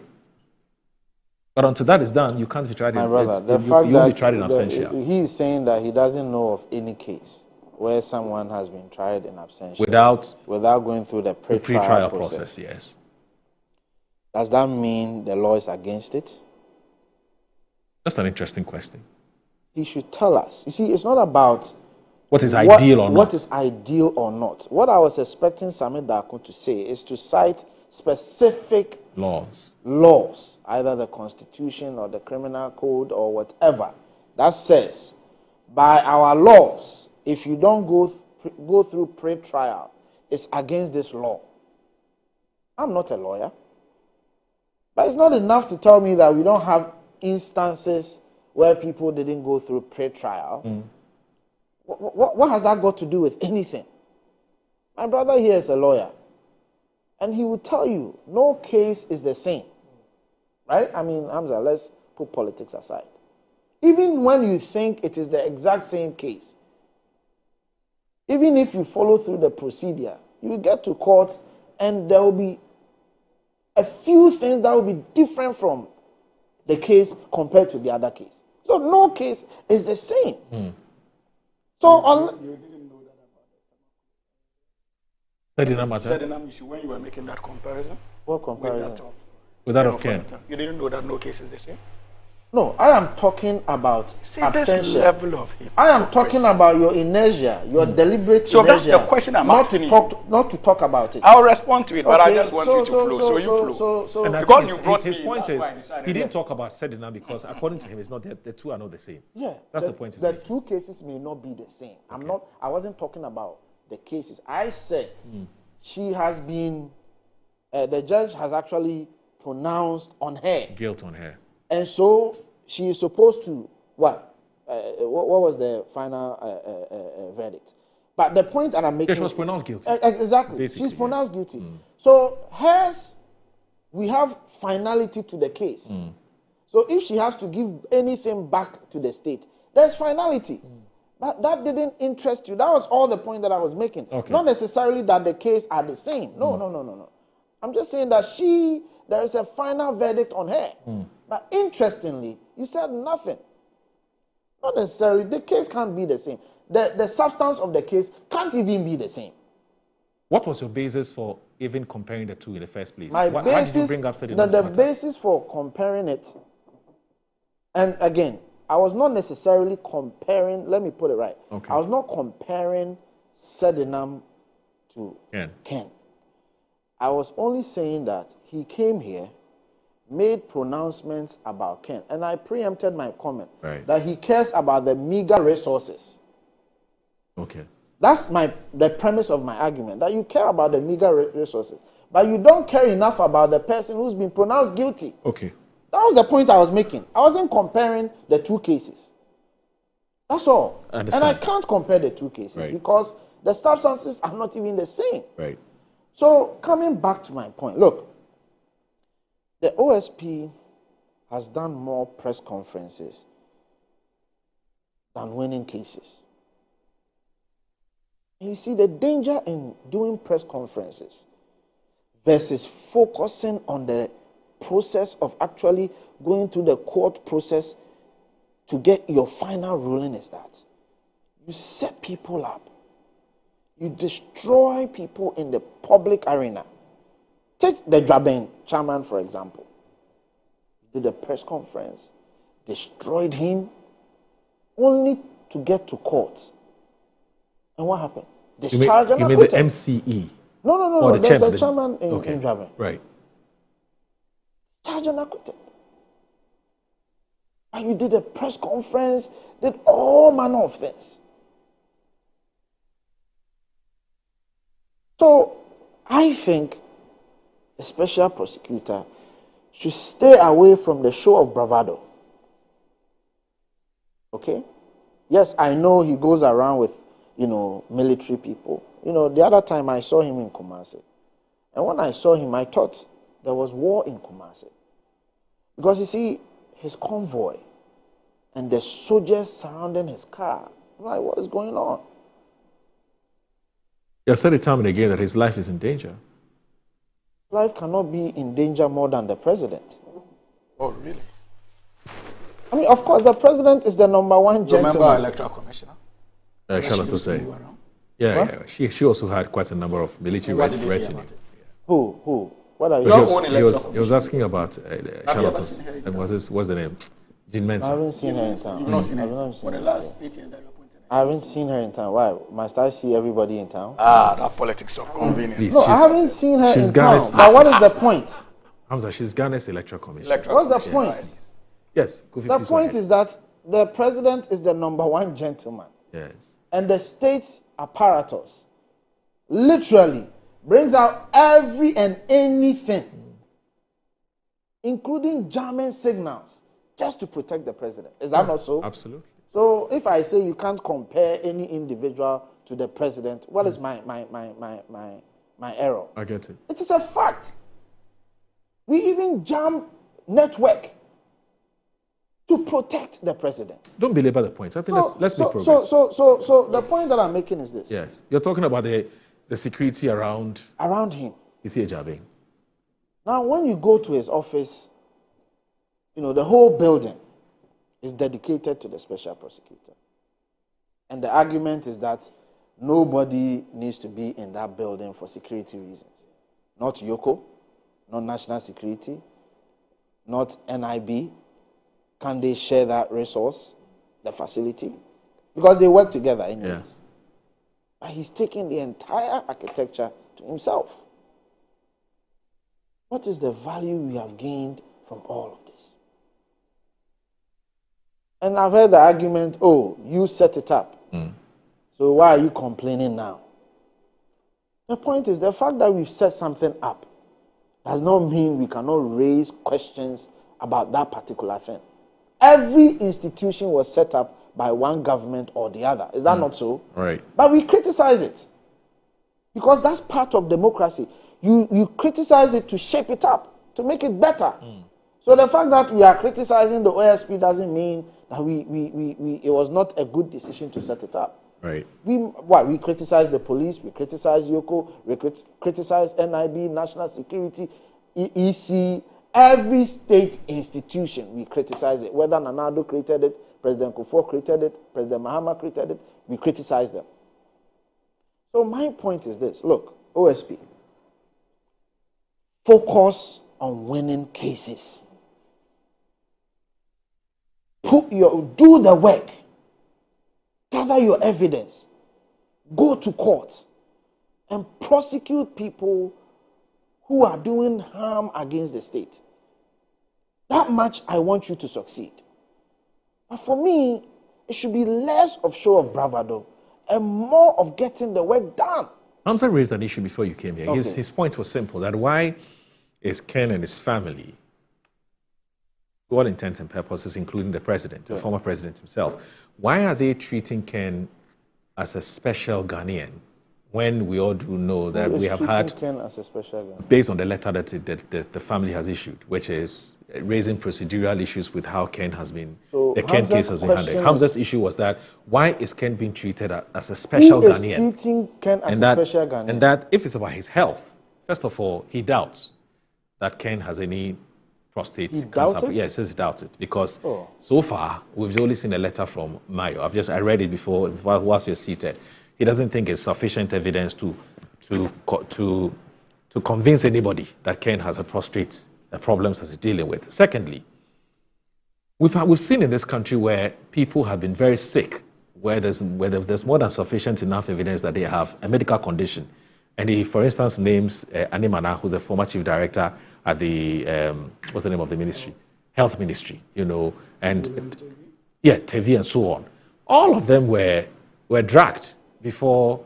S3: But until that is done, you can't be tried in absentia. You won't be tried in absentia.
S4: He is saying that he doesn't know of any case where someone has been tried in absentia without going through the pre-trial process.
S3: Yes.
S4: Does that mean the law is against it?
S3: That's an interesting question.
S4: He should tell us. You see, it's not about
S3: what is ideal or not.
S4: What is ideal or not. What I was expecting Sami Daku to say is to cite specific
S3: laws,
S4: either the Constitution or the Criminal Code or whatever, that says, by our laws, if you don't go through pre-trial, it's against this law. I'm not a lawyer. But it's not enough to tell me that we don't have instances where people didn't go through pre-trial. What has that got to do with anything? My brother here is a lawyer. And he will tell you, no case is the same. Right? I mean, Hamza, let's put politics aside. Even when you think it is the exact same case, even if you follow through the procedure, you get to court and there will be a few things that will be different from the case compared to the other case. So no case is the same. So
S2: you didn't know
S3: that about that?
S2: Sedinam issue when you were making that comparison?
S4: What comparison?
S3: With that of Ken?
S2: You didn't know that no case is the same?
S4: No, I am talking about absentia.
S2: Level of
S4: I am talking about your inertia, your deliberate inertia.
S2: So that's the question I'm asking you.
S4: Not to talk about it.
S2: I'll respond to it, but I just want you to flow. So you flow.
S3: Because you brought his point is, he didn't talk about Sedina because according to him, it's not the two are not the same.
S4: Yeah.
S3: That's the point.
S4: The two cases may not be the same. I wasn't talking about the cases. I said she has been, the judge has actually pronounced on her.
S3: Guilt on her.
S4: And so she is supposed to, what was the final verdict? But the point that I'm making...
S3: She was pronounced guilty.
S4: Exactly.
S3: Basically,
S4: she's pronounced guilty. So we have finality to the case. So if she has to give anything back to the state, there's finality. But that didn't interest you. That was all the point that I was making.
S3: Okay.
S4: Not necessarily that the case are the same. No. I'm just saying that there is a final verdict on her. But interestingly, you said nothing. Not necessarily. The case can't be the same. The substance of the case can't even be the same.
S3: What was your basis for even comparing the two in the first place?
S4: Why
S3: did you bring up
S4: the basis for comparing it, and again, I was not necessarily comparing, let me put it right.
S3: Okay.
S4: I was not comparing Sedinam to Ken. I was only saying that he came here, made pronouncements about Ken, and I preempted my comment that he cares about the meager resources.
S3: Okay.
S4: That's the premise of my argument, that you care about the meager resources, but you don't care enough about the person who's been pronounced guilty.
S3: Okay.
S4: That was the point I was making. I wasn't comparing the two cases. That's all. And I can't compare the two cases because the substances are not even the same.
S3: Right.
S4: So coming back to my point, look, the OSP has done more press conferences than winning cases. And you see the danger in doing press conferences versus focusing on the process of actually going through the court process to get your final ruling is that you set people up. You destroy people in the public arena. Take the Dwaben chairman, for example. He did a press conference, destroyed him, only to get to court. And what happened? Discharge and acquitted.
S3: You mean the MCE?
S4: No.
S3: The
S4: There's
S3: chairman.
S4: a chairman in Dwaben.
S3: Right.
S4: Discharge and acquitted. And you did a press conference, did all manner of things. So, I think a special prosecutor should stay away from the show of bravado. Okay? Yes, I know he goes around with, military people. The other time I saw him in Kumasi. And when I saw him, I thought there was war in Kumasi. Because you see, his convoy and the soldiers surrounding his car. I'm like, what is going on?
S3: You have said it time and again that his life is in danger.
S4: Life cannot be in danger more than the president.
S2: Oh, really?
S4: I mean, of course, the president is the number one gentleman.
S2: Remember our electoral commissioner?
S3: Charlotte say. Yeah. She also had quite a number of military retinue.
S4: Who? What are you?
S3: He was asking about Charlotte. And what's the name? Jean Mensa.
S4: I haven't seen her in town.
S2: You've not seen her for the last 8 years that you appointed her.
S4: I haven't seen her in town. Why? Must I see everybody in town?
S2: That politics of convenience.
S3: Please,
S4: No, I haven't seen her in town.
S3: But
S4: what is the point?
S3: Hamza, she's Ghana's electoral commission.
S4: What's the point?
S3: Yes, Kofi,
S4: The point is that the president is the number one gentleman.
S3: Yes.
S4: And the state apparatus literally brings out every and anything, including jamming signals, just to protect the president. Is that not so?
S3: Absolutely.
S4: So if I say you can't compare any individual to the president, what is my error?
S3: I get it.
S4: It is a fact. We even jam network to protect the president.
S3: Don't belabor the point. I think let's make progress.
S4: So the point that I'm making is this.
S3: Yes. You're talking about the security around
S4: him.
S3: Isi Ejabe.
S4: Now, when you go to his office, the whole building is dedicated to the special prosecutor. And the argument is that nobody needs to be in that building for security reasons. Not Yoko, not national security, not NIB. Can they share that resource, the facility? Because they work together anyways.
S3: Yes.
S4: But he's taking the entire architecture to himself. What is the value we have gained from all of this? And I've heard the argument, you set it up. So why are you complaining now? The point is, the fact that we've set something up does not mean we cannot raise questions about that particular thing. Every institution was set up by one government or the other. Is that not so?
S3: Right.
S4: But we criticize it. Because that's part of democracy. You criticize it to shape it up, to make it better. So the fact that we are criticizing the OSP doesn't mean that it was not a good decision to set it up.
S3: Right.
S4: We criticize the police, we criticize Yoko, we criticize NIB, National Security, EC, every state institution, we criticize it. Whether Nanado created it, President Kufuor created it, President Mahama created it, we criticize them. So my point is this. Look, OSP, focus on winning cases. Do the work. Gather your evidence. Go to court and prosecute people who are doing harm against the state. That much I want you to succeed. But for me, it should be less of show of bravado and more of getting the work done.
S3: Hamza raised an issue before you came here.
S4: Okay.
S3: His point was simple, that why is Ken and his family, to all intents and purposes, including the president, the former president himself, why are they treating Ken as a special Ghanaian when we all do know that we have had,
S4: Ken as a special guardian?
S3: based on the letter that the family has issued, which is raising procedural issues with how Ken has been, the Ken case has been handled. Hamza's issue was that, why is Ken being treated as a special Ghanaian?
S4: Who is treating Ken as a special Ghanaian?
S3: And that if it's about his health, first of all, he doubts that Ken has any prostate cancer. Yes, he says he doubts it, because so far, we've only seen a letter from Mayo. I read it before whilst you're seated. He doesn't think it's sufficient evidence to convince anybody that Ken has a prostate problems that he's dealing with. Secondly, we've seen in this country where people have been very sick, where there's more than sufficient enough evidence that they have a medical condition. And he, for instance, names Animana, who's a former chief director at the, what's the name of the ministry? Health Ministry, and Tevi and so on. All of them were dragged before,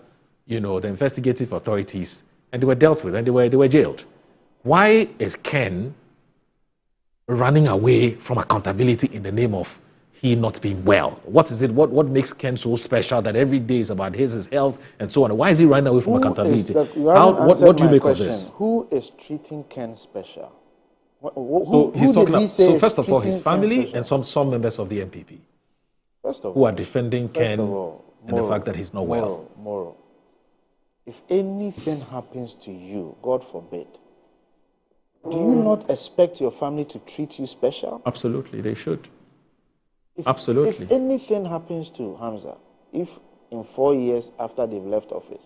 S3: the investigative authorities, and they were dealt with, and they were jailed. Why is Ken running away from accountability in the name of he not being well? What is it? What makes Ken so special that every day is about his health and so on? Why is he running away from accountability? What do you make of this?
S4: Who is treating Ken special?
S3: He's talking about, so first of all, his family and some members of the MPP who are defending Ken and the fact that he's not well.
S4: Moral. If anything happens to you, God forbid, do you not expect your family to treat you special?
S3: Absolutely, they should. Absolutely.
S4: If anything happens to Hamza, if in 4 years after they've left office,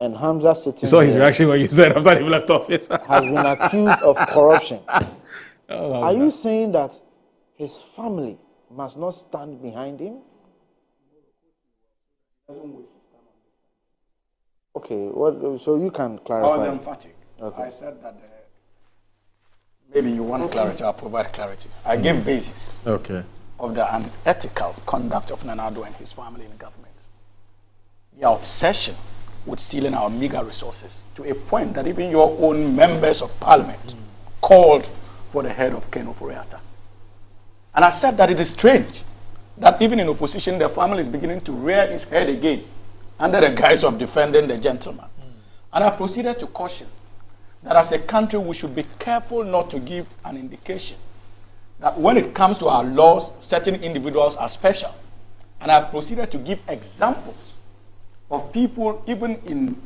S4: and Hamza sitting
S3: You saw his reaction when you said after he left office.
S4: has been accused of corruption, are you saying that his family must not stand behind him? Okay, so you can clarify.
S2: I was emphatic. Okay. I said that maybe you want clarity, I'll provide clarity. I gave basis of the unethical conduct of Nana Addo and his family in government. Their obsession with stealing our meager resources to a point that even your own members of parliament called for the head of Ken Ofori Atta. And I said that it is strange that even in opposition, the family is beginning to rear its head again under the guise of defending the gentleman. And I proceeded to caution that as a country, we should be careful not to give an indication that when it comes to our laws, certain individuals are special. And I proceeded to give examples of people, even in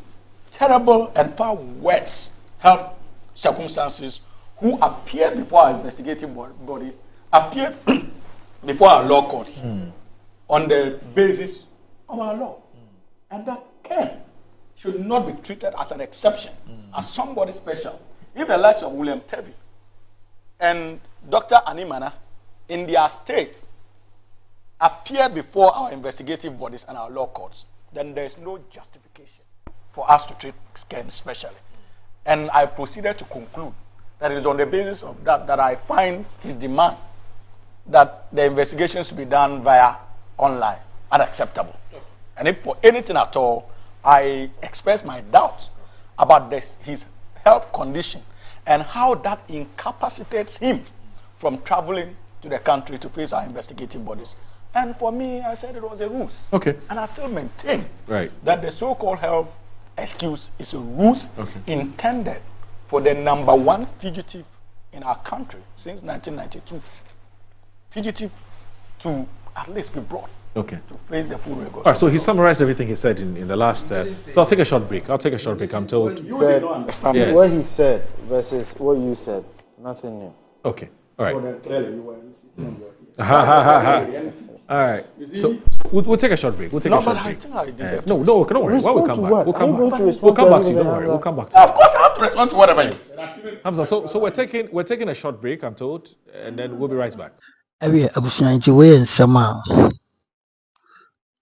S2: terrible and far worse health circumstances, who appeared before our investigative bodies, appeared before our law courts on the basis of our law. And that Ken should not be treated as an exception, as somebody special. If the likes of William Tevi and Dr. Animana in their state appeared before our investigative bodies and our law courts, then there is no justification for us to treat Ken specially. And I proceeded to conclude that it is on the basis of that I find his demand that the investigations be done via online unacceptable. And if for anything at all, I express my doubts about his health condition and how that incapacitates him from traveling to the country to face our investigative bodies. And for me, I said it was a ruse.
S3: Okay.
S2: And I still maintain that the so-called health excuse is a ruse intended for the #1 fugitive in our country since 1992. Fugitive to at least be brought to face the full rigor.
S3: All right, so he summarized everything he said in the last... so I'll take a short break. I'm told.
S2: You don't understand
S4: what he said versus what you said. Nothing new.
S3: Okay, all right.
S2: So clearly you were sitting
S3: all right, so we'll take a short break. But
S2: I think I deserve
S3: no, don't worry. When we come back, we'll come back to you. Don't worry, we'll come back to you.
S2: Of course, I have to respond to whatever you say.
S3: Hamza, so we're taking a short break, I'm told, and then we'll be right back.
S1: Every abusuanti we nsema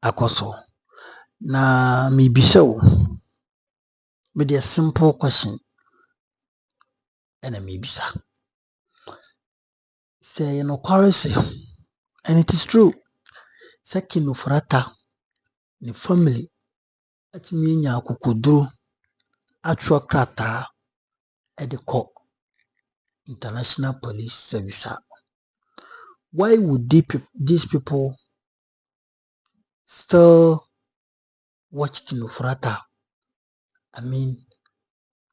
S1: akoso na mi bisa o with a simple question and mi bisa say you know quarrelsy and it is true say Ken Ofori Atta ni family atimi nya akukuduru atwa krata at the court International Police Service. Why would these people still watch Ken Ofori Atta,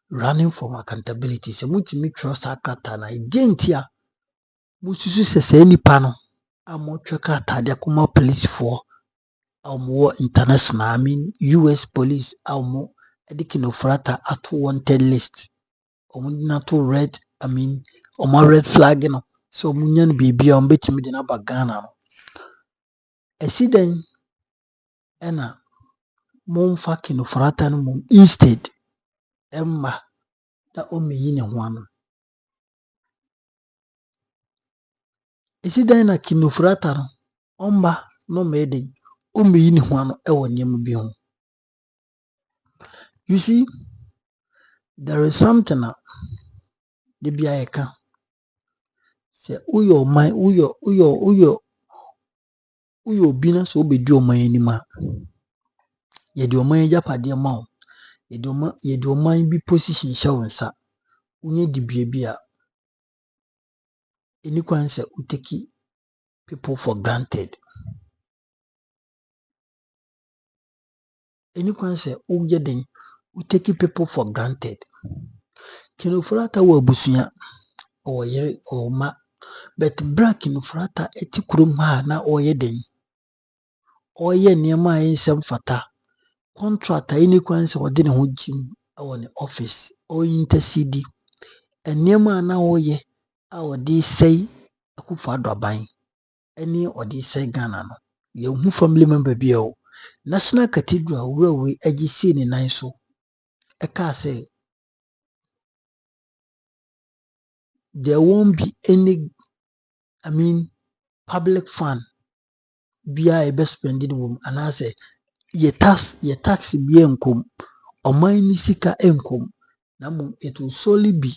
S1: running from accountability. Se mutimi trust akata na identia mususu sese nipa no amo tweka atade akoma police for mo international US police mo edi Ken Ofori Atta ato wanted list na to red red flag no so munya no bibia betimi de na bagana no esiden ena momfa Ken Ofori Atta no mum instead emma da omeyi ne ho ano esiden na Ken Ofori Atta no omba no meden omeyi ne ho ano ewo niam bi ho. You see, there is something de bia yeka say uyo man uyo obi na so obedi oman anima ye de oman japade ma o ye de oman bi position hye wonsa unye di bia any kwan say uteki people for granted, any kwan say uye den uteki people for granted. Ken Ofori Atta wo abusuya o yere o ma but bra Ken Ofori Atta eti kurom ha na oye den oye niema ensem fata contract any kwan say ode ne ho jim awon ne office o intercede niema na oye a ode sei akufo adoban eni ode sei Ghana no ye hu family member bia o National Cathedral wura we agisi ne nan so eka say there won't be any public fund bia e be spended wom anase ye tax bia enkom oman ni sika enkom na mo it will solely be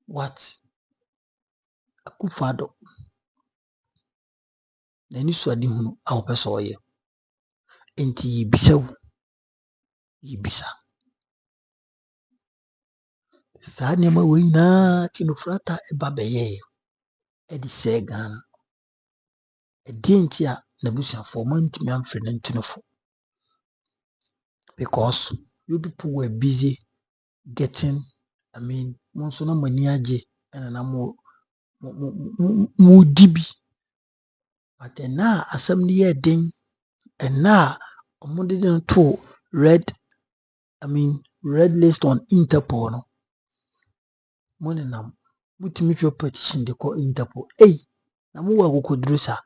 S1: what akufo ado na ni suade hunu a opese oye enti yibisa sa nema we na Ken Ofori Atta eba beye e di se Ghana enti a na busuafo man timi amfre na ntunofo because you people were busy getting monso na mani age na mo dibi but na asem ni ye den na omode den to red list on Interpol no money nam mutimi tro petition de ko Interpol na mo wa kokoduru sa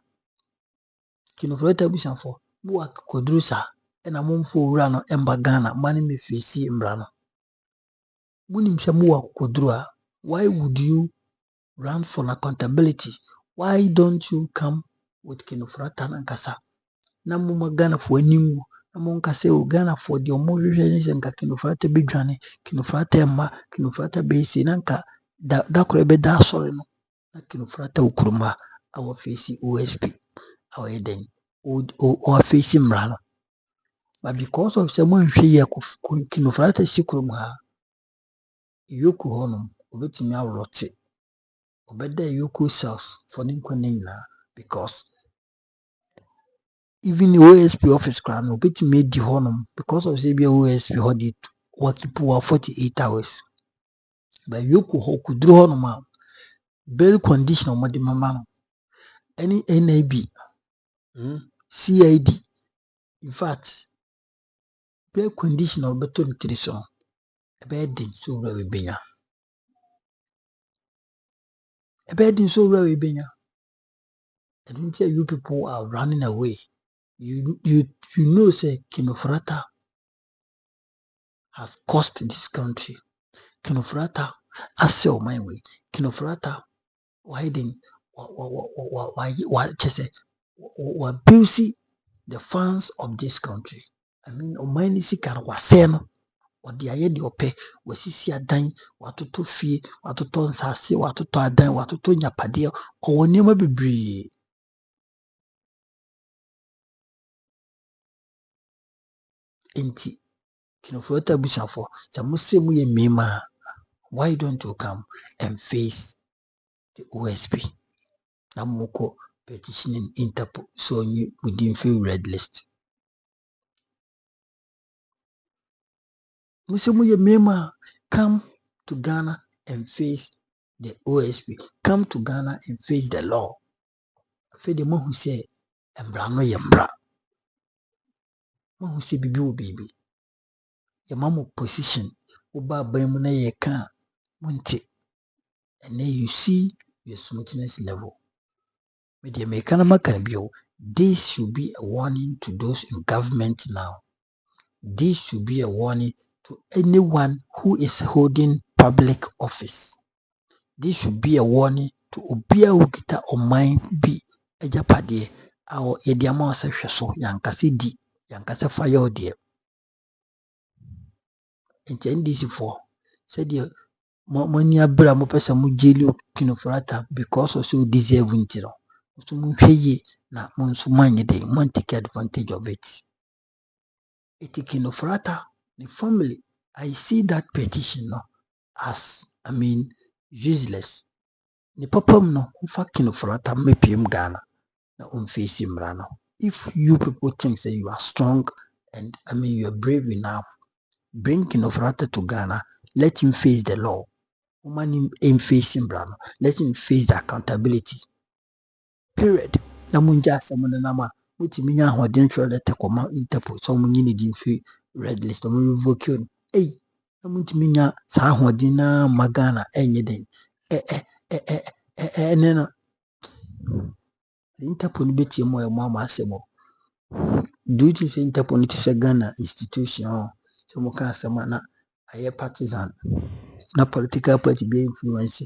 S1: Ken Ofori Atta busuafo mo wa kokoduru sa na mo mfo wura no emba Ghana mani me face mbra no munim se mo wa kokoduru a why would you run for accountability? Why don't you come with Ken Ofori Atta nkasa na mo Ghana for animu na mo nkasa o Ghana for the omo hwehwe ni se nka Ken Ofori Atta bedwane Ken Ofori Atta emma Ken Ofori Atta be se na nka da koro be da sori no na Ken Ofori Atta ukuruma awa face OSP awa eden o face mra no but because of some hwe ye Ken Ofori Atta sikurum ha yoku honum obetimi awrote obeda yoku cells for nyina because even the OSP office crown obetimi di honum because of say be OSP hold it work for 48 hours but yoku ho kudru honum a bail condition omode mama no any NAB CID in fact bail condition obeto ntiri so ebe din so wura we benya and until you people are running away you know say Ken Ofori Atta has cost this country. Ken Ofori Atta asel my way. Ken Ofori Atta widen wa busy the fans of this country. Omani sika was no odi aye de ope wasisi adan watoto fie watoto nsase watoto adan watoto nyapade owo niam bebre enti Ken Ofori Atta busuafo se mo se mo ye mema why don't you come and face the OSP na moko petitioning Interpol so you within feel red list Musimuye Mema, come to Ghana and face the OSP. Come to Ghana and face the law. Afei de mo hu sɛ mbra no yɛ mbra. Mo hu sɛ bibi wo bibi. Yɛ ma mo position. Wo ba ban mu na yɛ ka mo nti. And then you see your smoothness level. Media meka na maka bio. This should be a warning to those in government now. This should be a warning to anyone who is holding public office. This should be a warning to Obia Ukita or mine be a japade or Yediama so Yankasi di Yankasa fire dear. And this for said you money abra mo pesa mu jeli kinofrata because of so deserving tiro. So mun na mun so mind de mun take advantage of it. Kinofrata the family I see that petition no as useless. Ni papam no ufa kinofrata mepiem Ghana na face mrano. If you people think that you are strong and you are brave enough, bring kinofrata to Ghana, let him face the law. Woman in facing Brano. Let him face the accountability. Period. Namunja someone nama which minya who didn't show letter command Interpol, someone you need free red list or revoke. Hey, namunti minya sa dina magana anything. Nena Interpol beti mo ya mama asemo. Do you think Interpol is a Ghana institution? So mo can say na aye partisan. Na political party be influence.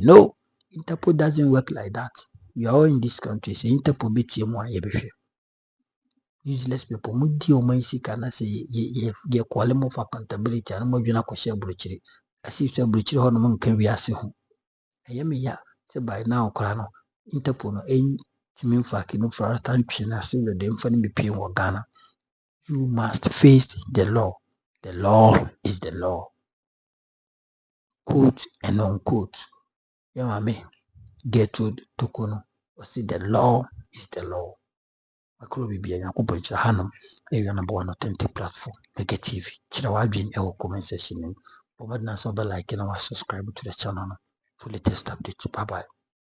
S1: No, Interpol doesn't work like that. We are all in this country. So Interpol be useless people. Mudi o maisi kana say ye kwalemo for accountability. Ano mo juna ko share bruchiri. As if say bruchiri ho no mo nkan wi ase ho. Ayemi ya say by now kora no Interpol no timi fa kinu for tantwe na say we dem fa no be pay wo Ghana. You must face the law. The law is the law. Quote and unquote. Yamame. Gertrude Tokono or see the law is the law. Makrobi be a Kubancha Hanum, a number one authentic platform, Mega TV. Chirawabin, a comment section. But not so like our subscribe to the channel for latest updates. Bye bye.